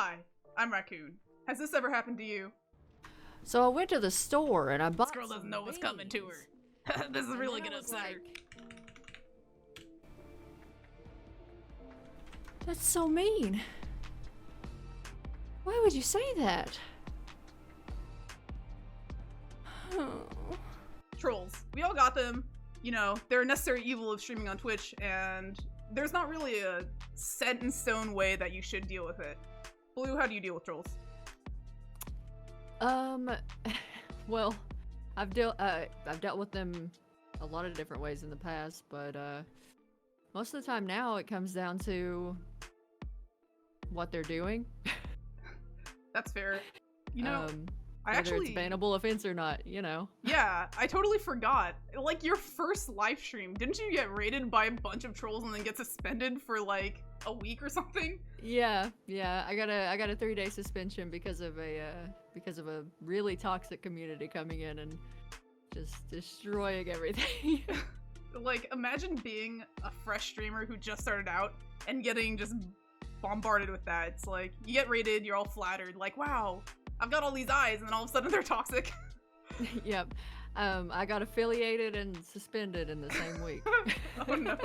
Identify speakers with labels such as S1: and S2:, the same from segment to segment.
S1: Hi, I'm Raccoon. Has this ever happened to you?
S2: So I went to the store and I bought
S1: This girl doesn't
S2: some
S1: know what's coming to
S2: beans.
S1: her. This is
S2: And
S1: really
S2: then I
S1: gonna
S2: was
S1: upset her.
S2: like, that's so mean. Why would you say that?
S1: Trolls. We all got them. You know, they're a necessary evil of streaming on Twitch, and there's not really a set in stone way that you should deal with it. Blue, how do you deal with trolls?
S2: Well, I've dealt with them a lot of different ways in the past, but most of the time now it comes down to what they're doing.
S1: That's fair. You know, I
S2: whether
S1: actually...
S2: it's a bannable offense or not, you know.
S1: Yeah, I totally forgot. Like, your first live stream, didn't you get raided by a bunch of trolls and then get suspended for, like, a week or something?
S2: Yeah. I got a 3-day suspension because of a really toxic community coming in and just destroying everything.
S1: Like, imagine being a fresh streamer who just started out and getting just bombarded with that. It's like, you get raided, you're all flattered, like, wow, I've got all these eyes, and then all of a sudden they're toxic.
S2: Yep. I got affiliated and suspended in the same week.
S1: Oh no.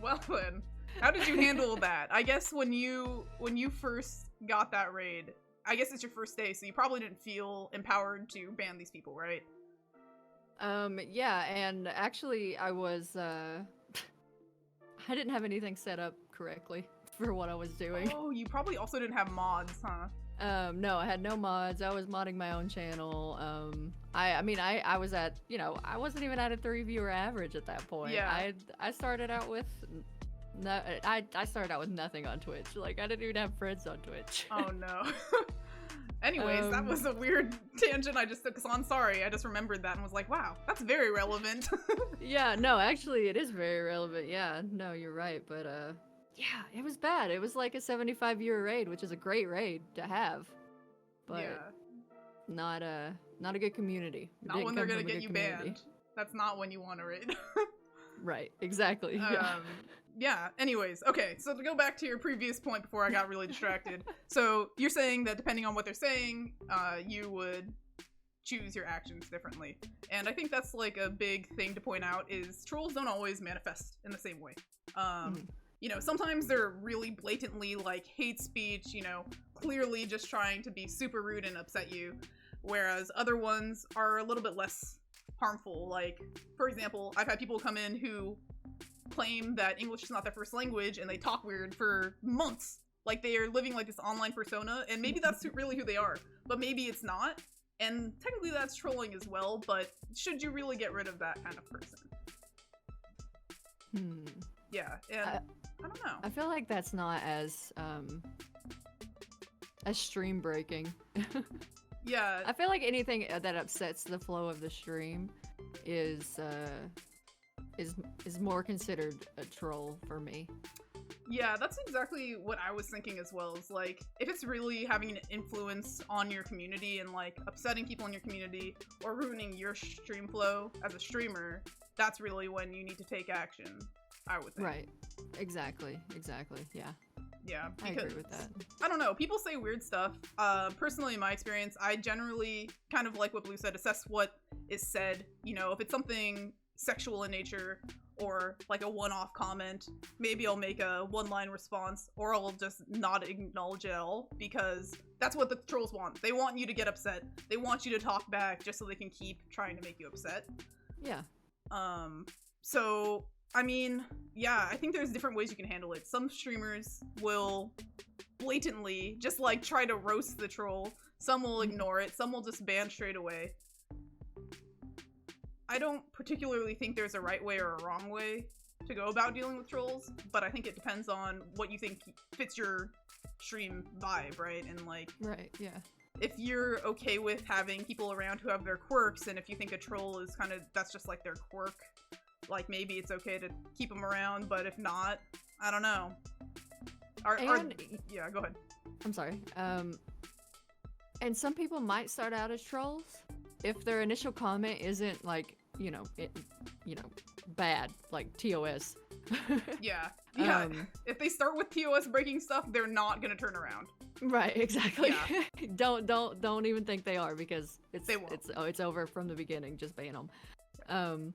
S1: Well then, how did you handle that? I guess when you first got that raid, I guess it's your first day, so you probably didn't feel empowered to ban these people, right?
S2: Yeah, and actually I was, I didn't have anything set up correctly for what I was doing.
S1: Oh, you probably also didn't have mods, huh?
S2: No, I had no mods. I was modding my own channel. I mean, I was at, you know, I wasn't even at a 3 viewer average at that point.
S1: Yeah.
S2: I started out with, no, I started out with nothing on Twitch. Like, I didn't even have friends on Twitch.
S1: Oh no. Anyways, that was a weird tangent I just took us on. Sorry, I just remembered that and was like, wow, that's very relevant.
S2: Yeah, no, actually, it is very relevant. Yeah, no, you're right. But, yeah, it was bad. It was like a 75 viewer raid, which is a great raid to have. But
S1: yeah.
S2: not a good community. It
S1: Not
S2: didn't
S1: when they're
S2: come
S1: gonna
S2: from a
S1: get
S2: good
S1: you
S2: community.
S1: banned. That's not when you want to raid.
S2: Right, exactly.
S1: Yeah, anyways, okay, so to go back to your previous point before I got really distracted. So you're saying that depending on what they're saying, you would choose your actions differently. And I think that's like a big thing to point out is trolls don't always manifest in the same way. You know, sometimes they're really blatantly like hate speech, you know, clearly just trying to be super rude and upset you. Whereas other ones are a little bit less harmful. Like, for example, I've had people come in who claim that English is not their first language and they talk weird for months. Like, they are living like this online persona, and maybe that's really who they are, but maybe it's not. And technically that's trolling as well, but should you really get rid of that kind of person? Yeah, and I don't know.
S2: I feel like that's not as stream breaking.
S1: Yeah.
S2: I feel like anything that upsets the flow of the stream is more considered a troll for me.
S1: Yeah, that's exactly what I was thinking as well. Is like, if it's really having an influence on your community and like upsetting people in your community or ruining your stream flow as a streamer, that's really when you need to take action, I would think.
S2: Right. Exactly. Yeah.
S1: Yeah,
S2: I agree with that.
S1: I don't know, people say weird stuff. Personally, in my experience, I generally kind of like what Blue said, assess what is said. You know, if it's something sexual in nature or like a one-off comment, maybe I'll make a one-line response, or I'll just not acknowledge it at all, because that's what the trolls want. They want you to get upset. They want you to talk back just so they can keep trying to make you upset.
S2: Yeah.
S1: So I mean, yeah, I think there's different ways you can handle it. Some streamers will blatantly just like try to roast the troll. Some will ignore it. Some will just ban straight away. I don't particularly think there's a right way or a wrong way to go about dealing with trolls, but I think it depends on what you think fits your stream vibe, right? And like,
S2: right, yeah.
S1: If you're okay with having people around who have their quirks, and if you think a troll is kind of, that's just like their quirk, like maybe it's okay to keep them around, but if not, I don't know. Yeah, go ahead.
S2: I'm sorry. And some people might start out as trolls if their initial comment isn't like, bad, like TOS.
S1: Yeah. Yeah.
S2: Um,
S1: If they start with TOS breaking stuff, they're not gonna turn around.
S2: Right, exactly.
S1: Yeah.
S2: Don't even think they are, because
S1: They won't.
S2: it's over from the beginning. Just ban them.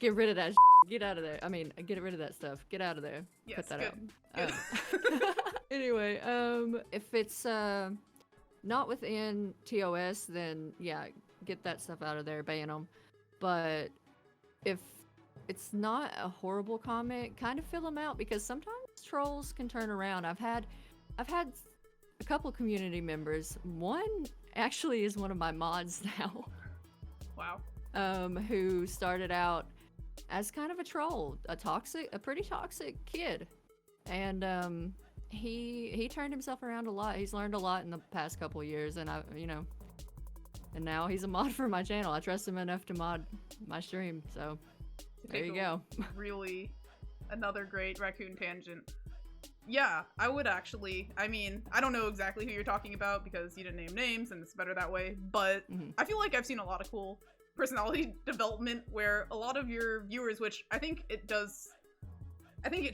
S2: Get rid of that. Get out of there. I mean, get rid of that stuff. Get out of there.
S1: Yes,
S2: Put that
S1: good.
S2: out. Anyway, if it's not within TOS, then yeah, get that stuff out of there. Ban them. But if it's not a horrible comment, kind of fill them out, because sometimes trolls can turn around. I've had a couple community members. One actually is one of my mods now.
S1: Wow.
S2: Who started out as kind of a troll, a pretty toxic kid, and he turned himself around a lot. He's learned a lot in the past couple years, and and now he's a mod for my channel. I trust him enough to mod my stream, so there you go.
S1: Really, another great raccoon tangent. Yeah, I would actually. I mean, I don't know exactly who you're talking about because you didn't name names, and it's better that way. But I feel like I've seen a lot of cool personality development where a lot of your viewers, which I think it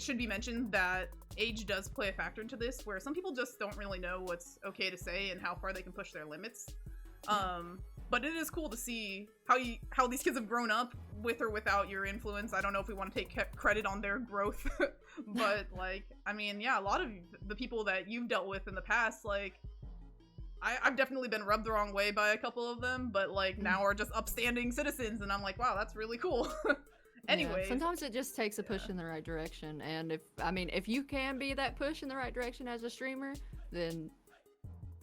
S1: should be mentioned that age does play a factor into this, where some people just don't really know what's okay to say and how far they can push their limits. But it is cool to see how these kids have grown up with or without your influence. I don't know if we want to take credit on their growth, but like, I mean, yeah, a lot of the people that you've dealt with in the past, like, I've definitely been rubbed the wrong way by a couple of them, but like now are just upstanding citizens, and I'm like, wow, that's really cool. Anyway,
S2: yeah, sometimes it just takes a push in the right direction, and if you can be that push in the right direction as a streamer, then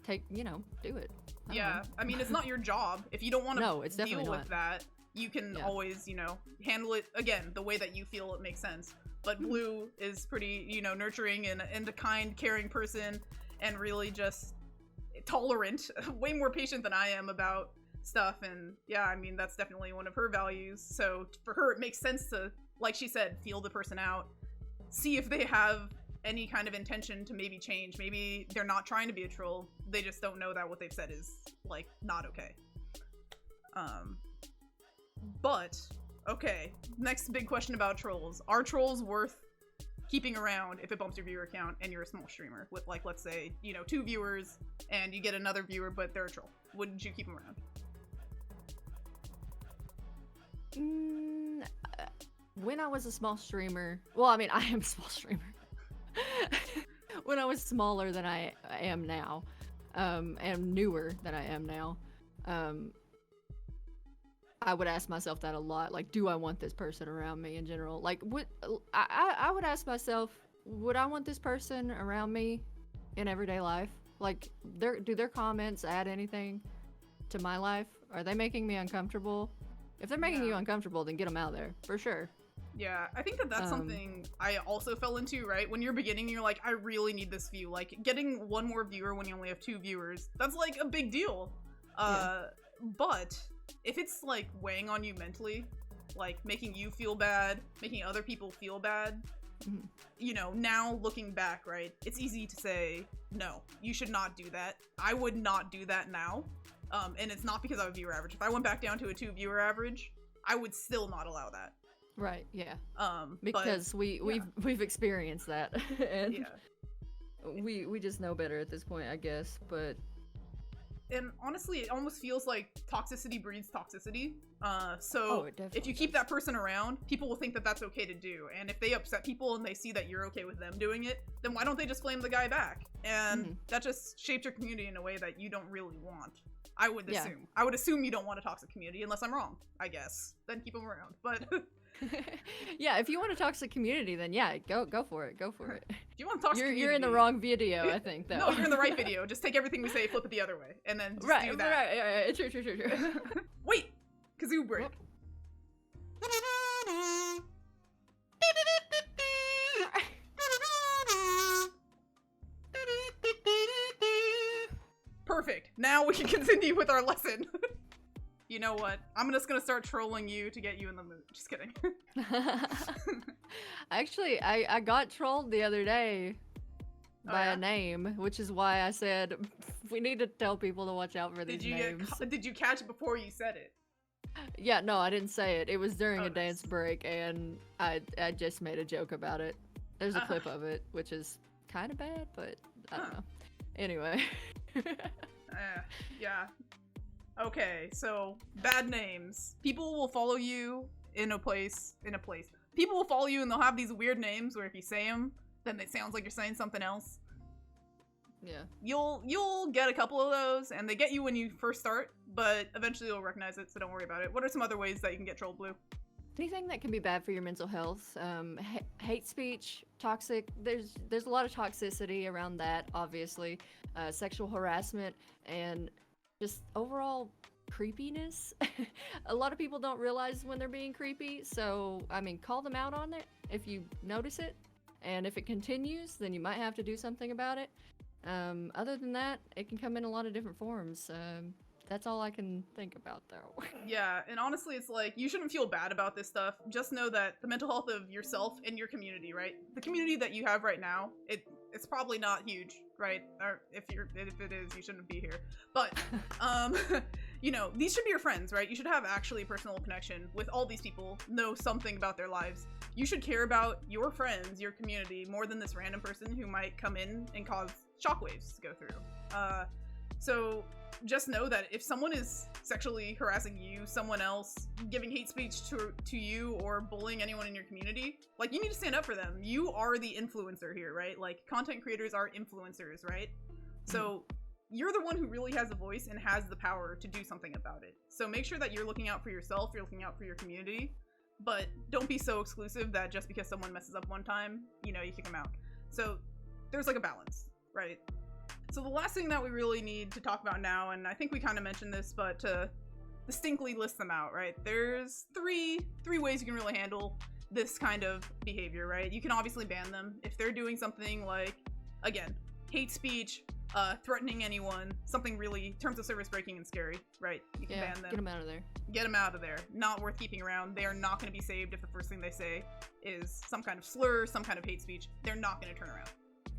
S2: do it.
S1: Yeah, I mean, it's not your job. If you don't want to deal with that, you can always, handle it, again, the way that you feel it makes sense. But Blue is pretty, nurturing and a kind, caring person, and really just tolerant, way more patient than I am about stuff. And yeah, I mean, that's definitely one of her values. So for her, it makes sense to, like she said, feel the person out, see if they have any kind of intention to maybe change. Maybe they're not trying to be a troll, they just don't know that what they've said is like not okay. But okay, next big question about trolls. Are trolls worth keeping around if it bumps your viewer count and you're a small streamer with, like, let's say, 2 viewers and you get another viewer but they're a troll? Wouldn't you keep them around?
S2: When I was a small streamer, well, I mean, I am a small streamer. When I was smaller than I am now, and newer than I am now, I would ask myself that a lot. Like, do I want this person around me in general? Like, I would ask myself, would I want this person around me in everyday life? Like, do their comments add anything to my life? Are they making me uncomfortable? If they're making you uncomfortable, then get them out of there, for sure.
S1: Yeah, I think that's something I also fell into, right? When you're beginning, you're like, I really need this view. Like, getting one more viewer when you only have 2 viewers, that's like a big deal. But if it's like weighing on you mentally, like making you feel bad, making other people feel bad, now looking back, right? It's easy to say, no, you should not do that. I would not do that now. And it's not because I have a viewer average. If I went back down to a 2 viewer average, I would still not allow that.
S2: Right, yeah. Because we've experienced that. And we just know better at this point, I guess, but
S1: and honestly, it almost feels like toxicity breeds toxicity. If you keep that person around, people will think that that's okay to do. And if they upset people and they see that you're okay with them doing it, then why don't they just flame the guy back? And that just shapes your community in a way that you don't really want. I would assume. I would assume you don't want a toxic community, unless I'm wrong, I guess. Then keep them around. But
S2: yeah, if you want a toxic community, then yeah, go for it. Go for it.
S1: If you want a toxic community,
S2: you're in the wrong video, I think. Though.
S1: No, you're in the right video. Just take everything we say, flip it the other way, and then just do that.
S2: Right. True.
S1: Wait, kazoo break. Perfect. Now we can continue with our lesson. You know what? I'm just gonna start trolling you to get you in the mood. Just kidding.
S2: Actually, I got trolled the other day by a name, which is why I said we need to tell people to watch out for these names.
S1: Did you catch it before you said it?
S2: Yeah, no, I didn't say it. It was during
S1: Oh,
S2: a dance
S1: nice.
S2: break, and I just made a joke about it. There's a
S1: Uh-huh.
S2: clip of it, which is kind of bad, but I don't
S1: Huh.
S2: know. Anyway.
S1: Eh, yeah. Okay, so bad names. People will follow you in a place. People will follow you and they'll have these weird names where if you say them, then it sounds like you're saying something else.
S2: Yeah.
S1: You'll get a couple of those, and they get you when you first start, but eventually you'll recognize it, so don't worry about it. What are some other ways that you can get trolled, Blue?
S2: Anything that can be bad for your mental health, hate speech, toxic. There's a lot of toxicity around that, obviously, sexual harassment, and just overall creepiness. A lot of people don't realize when they're being creepy, so I mean, call them out on it if you notice it, and if it continues, then you might have to do something about it. Other than that, it can come in a lot of different forms. That's all I can think about, though.
S1: Yeah, and honestly, it's like you shouldn't feel bad about this stuff. Just know that the mental health of yourself and your community, right? The community that you have right now, it's probably not huge, right? Or if it is, you shouldn't be here. But these should be your friends, right? You should have actually a personal connection with all these people, know something about their lives. You should care about your friends, your community, more than this random person who might come in and cause shockwaves to go through. So just know that if someone is sexually harassing you, someone else, giving hate speech to you, or bullying anyone in your community, like, you need to stand up for them. You are the influencer here, right? Like, content creators are influencers, right? So you're the one who really has a voice and has the power to do something about it. So make sure that you're looking out for yourself, you're looking out for your community, but don't be so exclusive that just because someone messes up one time, you kick them out. So there's like a balance, right? So the last thing that we really need to talk about now, and I think we kind of mentioned this, but to distinctly list them out, right? There's three ways you can really handle this kind of behavior, right? You can obviously ban them if they're doing something like, again, hate speech, threatening anyone, something really terms of service breaking and scary, right? You can ban them.
S2: Get them out of there.
S1: Get them out of there. Not worth keeping around. They are not going to be saved if the first thing they say is some kind of slur, some kind of hate speech. They're not going to turn around.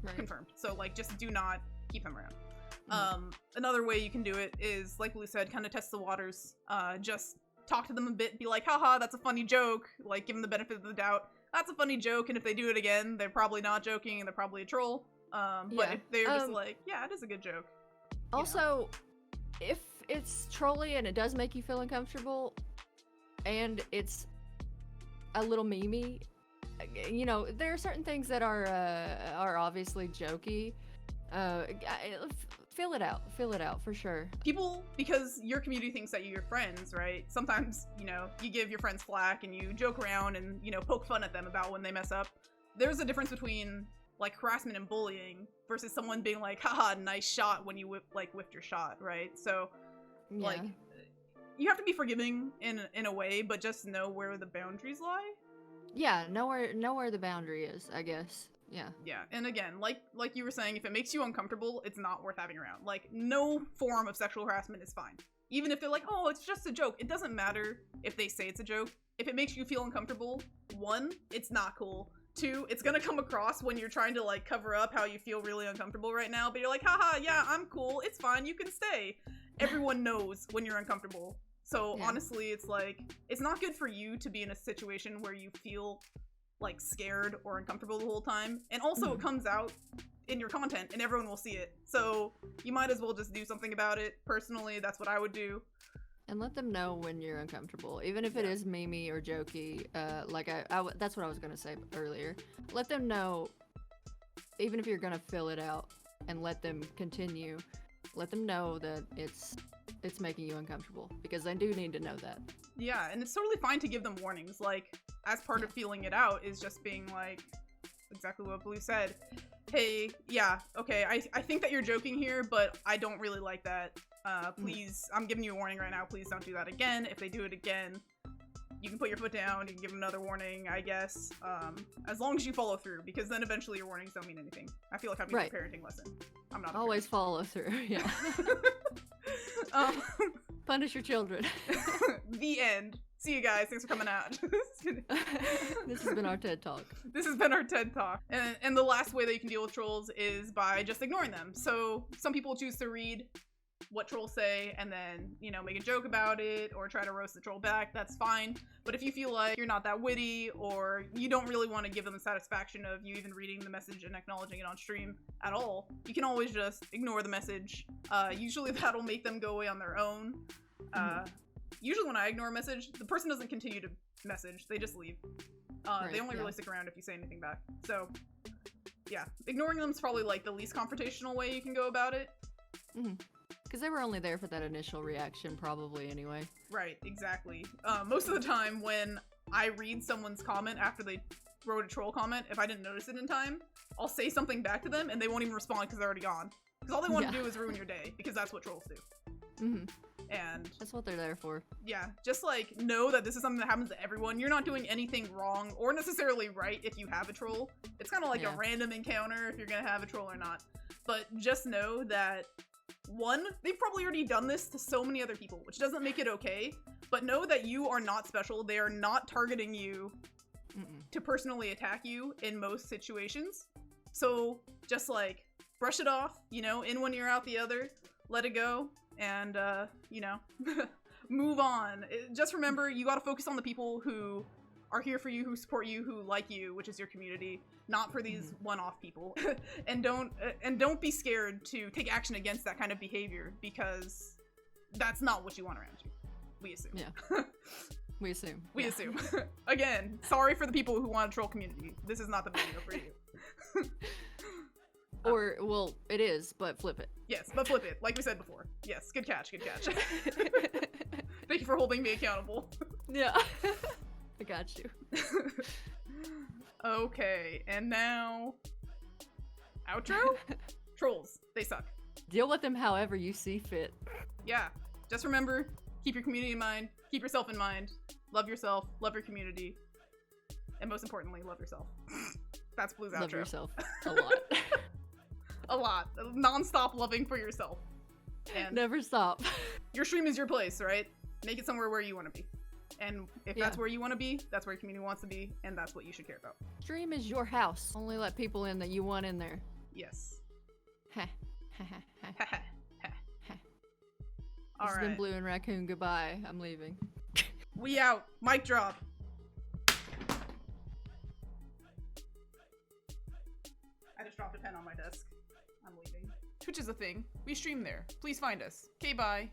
S2: Right.
S1: Confirmed. So, like, just do not keep them around. Another way you can do it is, like Blue said, kind of test the waters. Just talk to them a bit, be like, haha, that's a funny joke. Like, give them the benefit of the doubt. That's a funny joke, and if they do it again, they're probably not joking, and they're probably a troll. But if they're just like, yeah, it is a good joke.
S2: Also, if it's trolly and it does make you feel uncomfortable, and it's a little memey, there are certain things that are obviously jokey. Fill it out for sure.
S1: People, because your community thinks that you're friends, right? Sometimes, you give your friends flack and you joke around and, poke fun at them about when they mess up. There's a difference between, like, harassment and bullying versus someone being like, haha, nice shot when you whiffed your shot, right? So, like, you have to be forgiving in a way, but just know where the boundaries lie.
S2: Yeah, know where the boundary is, I guess. Yeah.
S1: Yeah, and again, like you were saying, if it makes you uncomfortable, it's not worth having around. Like, no form of sexual harassment is fine. Even if they're like, oh, it's just a joke. It doesn't matter if they say it's a joke. If it makes you feel uncomfortable, 1, it's not cool. 2, it's gonna come across when you're trying to, like, cover up how you feel really uncomfortable right now, but you're like, haha, yeah, I'm cool, it's fine, you can stay. Everyone knows when you're uncomfortable. So honestly, it's like, it's not good for you to be in a situation where you feel, like, scared or uncomfortable the whole time. And also it comes out in your content and everyone will see it. So you might as well just do something about it. Personally, that's what I would do.
S2: And let them know when you're uncomfortable, even if it is memey or jokey. That's what I was gonna say earlier. Let them know, even if you're gonna fill it out, and let them continue. Let them know that it's making you uncomfortable, because they do need to know that.
S1: Yeah, and it's totally fine to give them warnings. Like, as part of feeling it out is just being like, exactly what Blue said. Hey, yeah, okay, I think that you're joking here, but I don't really like that. Please, I'm giving you a warning right now. Please don't do that again. If they do it again, you can put your foot down. You can give them another warning, I guess. As long as you follow through, because then eventually your warnings don't mean anything. I feel like I'm giving a parenting lesson. I'm not.
S2: Always follow through. Yeah. Punish your children.
S1: The end. See you guys. Thanks for coming out.
S2: This has been our TED Talk.
S1: This has been our TED Talk. And the last way that you can deal with trolls is by just ignoring them. So some people choose to read what trolls say and then, you know, make a joke about it or try to roast the troll back, that's fine. But if you feel like you're not that witty or you don't really want to give them the satisfaction of you even reading the message and acknowledging it on stream at all, you can always just ignore the message. Usually that'll make them go away on their own. Usually when I ignore a message, the person doesn't continue to message, they just leave. They only really stick around if you say anything back. So yeah, ignoring them is probably like the least confrontational way you can go about it.
S2: Because they were only there for that initial reaction, probably, anyway.
S1: Right, exactly. Most of the time when I read someone's comment after they wrote a troll comment, if I didn't notice it in time, I'll say something back to them and they won't even respond because they're already gone. Because all they want to do is ruin your day, because that's what trolls do. And
S2: that's what they're there for.
S1: Yeah, just like know that this is something that happens to everyone. You're not doing anything wrong or necessarily right if you have a troll. It's kind of like a random encounter if you're gonna have a troll or not. But just know that, one, they've probably already done this to so many other people, which doesn't make it okay, but know that you are not special. They are not targeting you to personally attack you in most situations. So just like brush it off, you know, in one ear out the other, let it go, and you know, move on. Just remember, you gotta focus on the people who are here for you, who support you, who like you, which is your community, not for these one-off people. and don't be scared to take action against that kind of behavior, because that's not what you want around you. We assume.
S2: Yeah. We assume.
S1: We assume. Again, sorry for the people who want a troll community. This is not the video for you.
S2: Or, well, it is, but flip it.
S1: Yes, but flip it, like we said before. Yes, good catch, good catch. Thank you for holding me accountable.
S2: Yeah. I got you.
S1: Okay, and now... outro? Trolls. They suck.
S2: Deal with them however you see fit.
S1: Yeah. Just remember, keep your community in mind, keep yourself in mind, love yourself, love your community, and most importantly, love yourself. That's Blue's outro.
S2: Love yourself. A lot.
S1: A lot. Non-stop loving for yourself. And
S2: never stop.
S1: Your stream is your place, right? Make it somewhere where you want to be. And if that's where you want to be, that's where your community wants to be, and that's what you should care about.
S2: Stream is your house. Only let people in that you want in there.
S1: Yes.
S2: Heh.
S1: All
S2: This
S1: right.
S2: has been Blue and Raccoon. Goodbye. I'm leaving.
S1: We out. Mic drop. I just dropped a pen on my desk. I'm leaving. Twitch is a thing. We stream there. Please find us. Okay, bye.